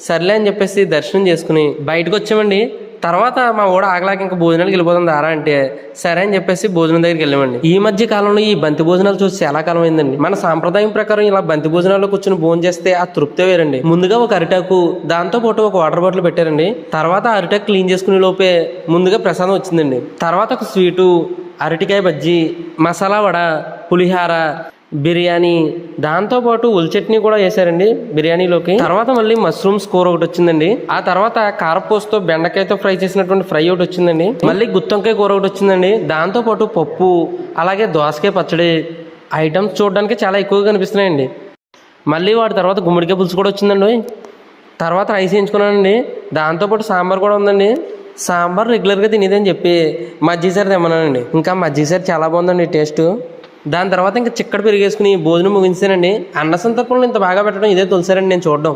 సర్లే అని చెప్పేసి దర్శనం చేసుకుని బయటకు వచ్చామండి. తర్వాత మా ఊడ ఆగలాక ఇంకా భోజనాలకు వెళ్ళిపోతుంది ఆరా అంటే సరే అని చెప్పేసి భోజనం దగ్గరికి వెళ్ళామండి. ఈ మధ్య కాలంలో ఈ బంతి భోజనాలు చూసి చాలా కాలం అయిందండి. మన సాంప్రదాయం ప్రకారం ఇలా బంతి భోజనాల్లో కూర్చొని భోజనం చేస్తే ఆ తృప్తే వేరండి. ముందుగా ఒక అరిటాకు, దాంతో పాటు ఒక వాటర్ బాటిల్ పెట్టారండి. తర్వాత అరిటాకు క్లీన్ చేసుకునే లోపే ముందుగా ప్రసాదం వచ్చిందండి. తర్వాత ఒక స్వీటు, అరటికాయ బజ్జీ, మసాలా వడ, పులిహార, బిర్యానీ, దాంతోపాటు ఉల్లి చట్నీ కూడా వేసారండి బిర్యానీలోకి. తర్వాత మళ్ళీ మష్రూమ్స్ కూర ఒకటి వచ్చిందండి. ఆ తర్వాత కారపూసతో బెండకాయతో ఫ్రై చేసినటువంటి ఫ్రై ఒకటి వచ్చిందండి. మళ్ళీ గుత్తొంకాయ కూర ఒకటి వచ్చిందండి. దాంతోపాటు పప్పు, అలాగే దోసకాయ పచ్చడి ఐటమ్స్ చూడడానికి చాలా ఎక్కువగా కనిపిస్తున్నాయండి. మళ్ళీ వాటి తర్వాత గుమ్మడికాయ పులుసు కూడా వచ్చిందండి. తర్వాత రైస్ వేయించుకున్నానండి. దాంతోపాటు సాంబార్ కూడా ఉందండి. సాంబార్ రెగ్యులర్గా తినేదని చెప్పి మజ్జిగసారి తెమ్మన్నానండి. ఇంకా మజ్జిగసారి చాలా బాగుందండి టేస్ట్. దాని తర్వాత ఇంకా చిక్కడి పెరిగేసుకుని భోజనం ముగించానండి. అన్న సంతర్పణలో ఇంత బాగా పెట్టడం ఇదే తొలిసారండి నేను చూడడం.